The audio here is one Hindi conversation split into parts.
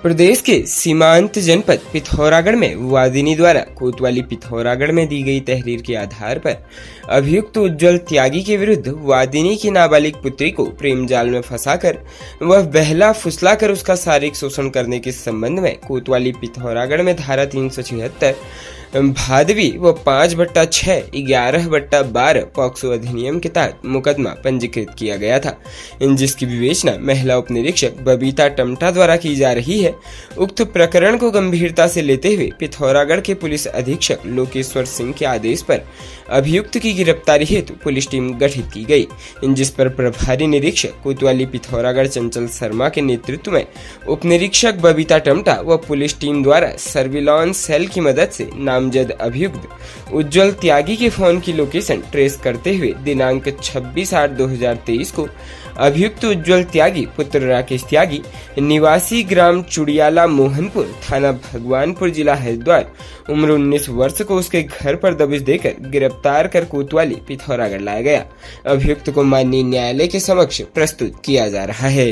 प्रदेश के सीमांत जनपद पिथौरागढ़ में वादिनी द्वारा कोतवाली पिथौरागढ़ में दी गई तहरीर के आधार पर अभियुक्त उज्जवल त्यागी के विरुद्ध वादिनी की नाबालिग पुत्री को प्रेम जाल में फंसाकर वह बहला फुसलाकर उसका शारीरिक शोषण करने के संबंध में कोतवाली पिथौरागढ़ में धारा 376 भादवी व 5/6 11/12 पॉक्सो अधिनियम के तहत मुकदमा पंजीकृत किया गया था, जिसकी विवेचना महिला उप निरीक्षक बबीता टमटा द्वारा की जा रही है। उक्त प्रकरण को गंभीरता से लेते हुए पिथौरागढ़ के पुलिस अधीक्षक लोकेश्वर सिंह के आदेश पर अभियुक्त की गिरफ्तारी हेतु पुलिस टीम गठित की गई, जिस पर प्रभारी निरीक्षक कोतवाली पिथौरागढ़ चंचल शर्मा के नेतृत्व में उप निरीक्षक बबीता टमटा व पुलिस टीम द्वारा सर्विलांस सेल की मदद से नामजद अभियुक्त उज्जवल त्यागी के फोन की लोकेशन ट्रेस करते हुए दिनांक 26/8/2023 को अभियुक्त उज्जवल त्यागी पुत्र राकेश त्यागी निवासी ग्राम चुड़ियाला मोहनपुर थाना भगवानपुर जिला हरिद्वार उम्र 19 वर्ष को उसके घर पर दबिश देकर गिरफ्तार कर कोतवाली पिथौरागढ़ लाया गया। अभियुक्त को माननीय न्यायालय के समक्ष प्रस्तुत किया जा रहा है।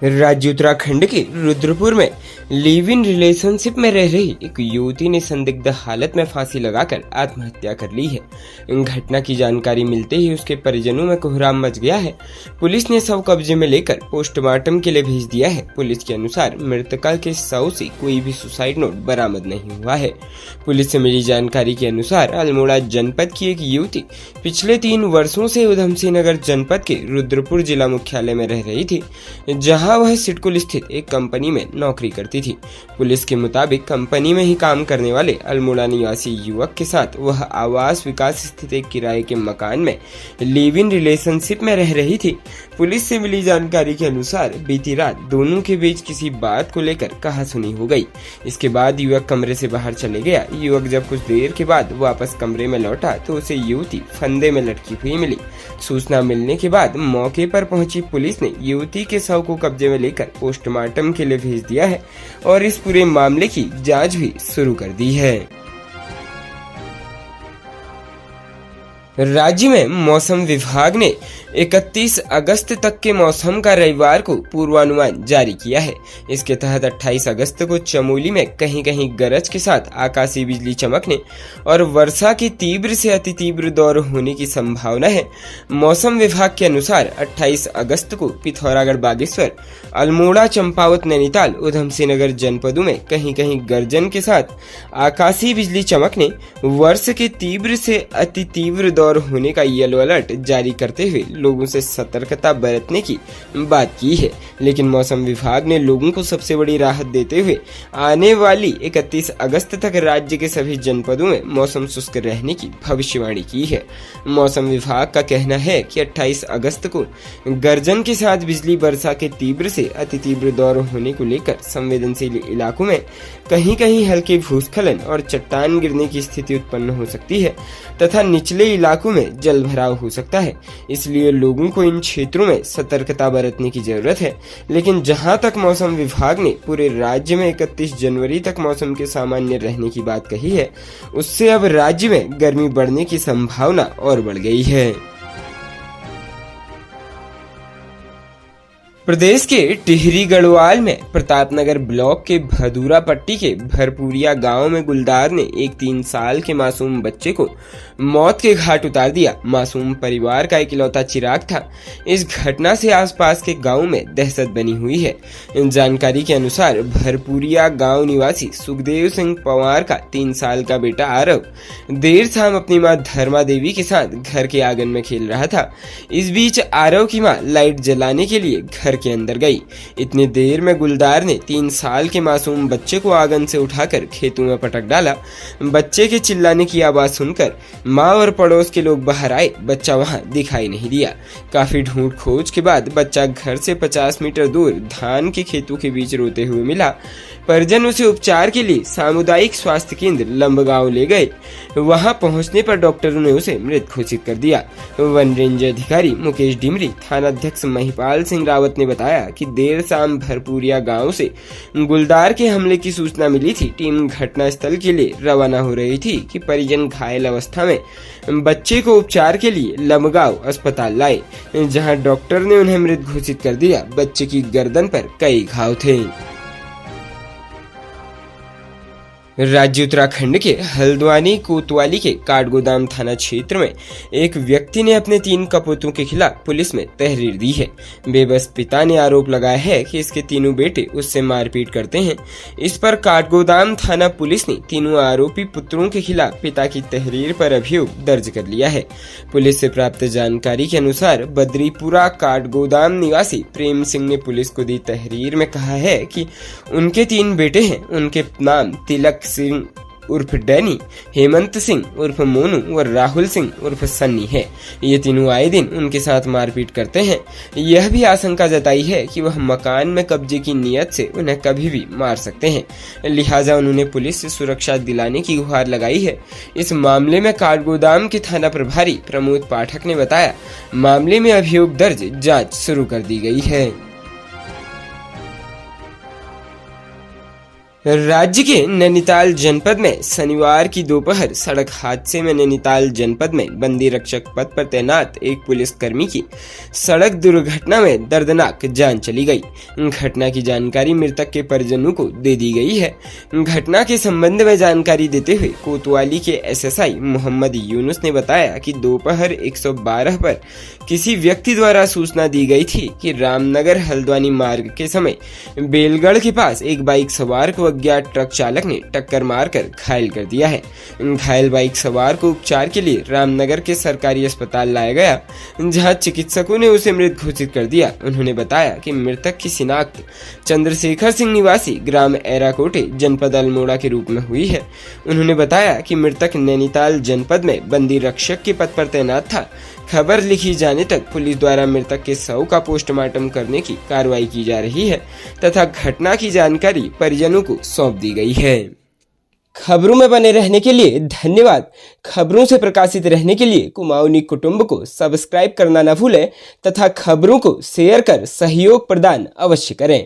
राज्य उत्तराखंड के रुद्रपुर में लिव इन रिलेशनशिप में रह रही एक युवती ने संदिग्ध हालत में फांसी लगाकर आत्महत्या कर ली है। घटना की जानकारी मिलते ही उसके परिजनों में कोहराम मच गया है। पुलिस ने शव कब्जे में लेकर पोस्टमार्टम के लिए भेज दिया है। पुलिस के अनुसार मृतका के शव से कोई भी सुसाइड नोट बरामद नहीं हुआ है। पुलिस से मिली जानकारी के अनुसार अल्मोड़ा जनपद की एक युवती पिछले 3 वर्षों से उधमसिंह नगर जनपद के रुद्रपुर जिला मुख्यालय में रह रही थी, जहां वह सिडकुल स्थित एक कंपनी में नौकरी करती थी। पुलिस के मुताबिक कंपनी में ही काम करने वाले अल्मोड़ा निवासी युवक के साथ वह आवास विकास स्थित एक किराए के मकान में लिव इन रिलेशनशिप में रह रही थी। पुलिस से मिली जानकारी के अनुसार बीती रात दोनों के बीच किसी बात को लेकर कहासुनी हो गई। इसके बाद युवक कमरे से बाहर चले गया। युवक जब कुछ देर के बाद वापस कमरे में लौटा तो उसे युवती फंदे में लटकी हुई मिली। सूचना मिलने के बाद मौके पर पहुंची पुलिस ने युवती के शव को कब्जे में लेकर पोस्टमार्टम के लिए भेज दिया है और इस पूरे मामले की जांच भी शुरू कर दी है। राज्य में मौसम विभाग ने 31 अगस्त तक के मौसम का रविवार को पूर्वानुमान जारी किया है। इसके तहत 28 अगस्त को चमोली में कहीं कहीं गरज के साथ आकाशीय बिजली चमकने और वर्षा के तीव्र से अति तीव्र दौर होने की संभावना है। मौसम विभाग के अनुसार 28 अगस्त को पिथौरागढ़, बागेश्वर, अल्मोड़ा, चंपावत, नैनीताल, उधमसिंह नगर जनपदों में कहीं कहीं गर्जन के साथ आकाशीय बिजली चमकने, वर्ष के तीव्र से अति तीव्र दौर होने का येलो अलर्ट जारी करते हुए लोगों से सतर्कता बरतने की बात की है। लेकिन मौसम विभाग ने लोगों को सबसे बड़ी राहत देते हुए आने वाली 31 अगस्त तक राज्य के सभी जनपदों में मौसम शुष्क रहने की भविष्यवाणी की है। मौसम विभाग का कहना है कि 28 अगस्त को गर्जन के साथ बिजली, वर्षा के तीव्र से अति तीव्र दौर होने को लेकर संवेदनशील इलाकों में कहीं कहीं हल्के भूस्खलन और चट्टान गिरने की स्थिति उत्पन्न हो सकती है तथा निचले इलाकों में जल भराव हो सकता है। इसलिए लोगों को इन क्षेत्रों में सतर्कता बरतने की जरूरत है। लेकिन जहां तक मौसम विभाग ने पूरे राज्य में 31 जनवरी तक मौसम के सामान्य रहने की बात कही है, उससे अब राज्य में गर्मी बढ़ने की संभावना और बढ़ गई है। प्रदेश के टिहरी गढ़वाल में प्रतापनगर ब्लॉक के भदूरा पट्टी के भरपूरिया गांव में गुलदार ने एक 3 साल के मासूम बच्चे को मौत के घाट उतार दिया। मासूम परिवार का इकलौता चिराग था। इस घटना से आसपास के गांव में दहशत बनी हुई है। जानकारी के अनुसार भरपूरिया गांव निवासी सुखदेव सिंह पवार का 3 साल का बेटा आरव देर शाम अपनी मां धर्मा देवी के साथ घर के आंगन में खेल रहा था। इस बीच आरव की मां लाइट जलाने के लिए घर के अंदर गई। इतनी देर में गुलदार ने 3 साल के मासूम बच्चे को आंगन से उठाकर खेतों में पटक डाला। बच्चे के चिल्लाने की आवाज सुनकर माँ और पड़ोस के लोग बाहर आए। बच्चा वहां दिखाई नहीं दिया। काफी ढूंढ खोज के बाद बच्चा घर से 50 मीटर दूर धान के खेतों के बीच रोते हुए मिला। परिजन उसे उपचार के लिए सामुदायिक स्वास्थ्य केंद्र लंबगांव ले गए। वहां पहुंचने पर डॉक्टरों ने उसे मृत घोषित कर दिया। वन रेंज अधिकारी मुकेश डिमरी, थाना अध्यक्ष महिपाल सिंह रावत ने ने बताया कि देर शाम भरपूरिया गांव से गुलदार के हमले की सूचना मिली थी। टीम घटनास्थल के लिए रवाना हो रही थी कि परिजन घायल अवस्था में बच्चे को उपचार के लिए लमगांव अस्पताल लाए, जहां डॉक्टर ने उन्हें मृत घोषित कर दिया। बच्चे की गर्दन पर कई घाव थे। राज्य उत्तराखंड के हल्द्वानी कोतवाली के काठगोदाम थाना क्षेत्र में एक व्यक्ति ने अपने 3 कपूतों के खिलाफ पुलिस में तहरीर दी है। बेबस पिता ने आरोप लगाया है कि इसके तीनों बेटे उससे मारपीट करते हैं। इस पर काठगोदाम थाना पुलिस ने तीनों आरोपी पुत्रों के खिलाफ पिता की तहरीर पर अभियोग दर्ज कर लिया है। पुलिस से प्राप्त जानकारी के अनुसार बद्रीपुरा काठगोदाम निवासी प्रेम सिंह ने पुलिस को दी तहरीर में कहा है कि उनके 3 बेटे हैं। उनके नाम तिलक सिंह उर्फ डैनी, हेमंत सिंह उर्फ मोनू और राहुल सिंह उर्फ सन्नी है। ये तीनों आए दिन उनके साथ मारपीट करते हैं। यह भी आशंका जताई है कि वह मकान में कब्जे की नीयत से उन्हें कभी भी मार सकते हैं, लिहाजा उन्होंने पुलिस से सुरक्षा दिलाने की गुहार लगाई है। इस मामले में काठगोदाम के थाना प्रभारी प्रमोद पाठक ने बताया, मामले में अभियोग दर्ज, जांच शुरू कर दी गई है। राज्य के नैनीताल जनपद में शनिवार की दोपहर सड़क हादसे में नैनीताल जनपद में बंदी रक्षक पद पर तैनात एक पुलिसकर्मी की सड़क दुर्घटना में दर्दनाक जान चली गई। घटना की जानकारी मृतक के परिजनों को दे दी गई है। घटना के संबंध में जानकारी देते हुए कोतवाली के एसएसआई मोहम्मद यूनुस ने बताया कि दोपहर 112 पर किसी व्यक्ति द्वारा सूचना दी गई थी कि रामनगर हल्द्वानी मार्ग के समय बेलगढ़ के पास एक बाइक सवार को अज्ञात ट्रक चालक ने टक्कर मारकर घायल कर दिया है। घायल बाइक सवार को उपचार के लिए रामनगर के सरकारी अस्पताल लाया गया, जहां चिकित्सकों ने उसे मृत घोषित कर दिया। उन्होंने बताया कि मृतक की शिनाख्त चंद्रशेखर सिंह निवासी ग्राम एराकोटे जनपद अल्मोड़ा के रूप में हुई है। उन्होंने बताया कि मृतक नैनीताल जनपद में बंदी रक्षक के पद पर तैनात था। खबर लिखी जाने तक पुलिस द्वारा मृतक के शव का पोस्टमार्टम करने की कार्रवाई की जा रही है तथा घटना की जानकारी परिजनों को सौंप दी गई है। खबरों में बने रहने के लिए धन्यवाद। खबरों से प्रकाशित रहने के लिए कुमाऊनी कुटुंब को सब्सक्राइब करना न भूलें तथा खबरों को शेयर कर सहयोग प्रदान अवश्य करें।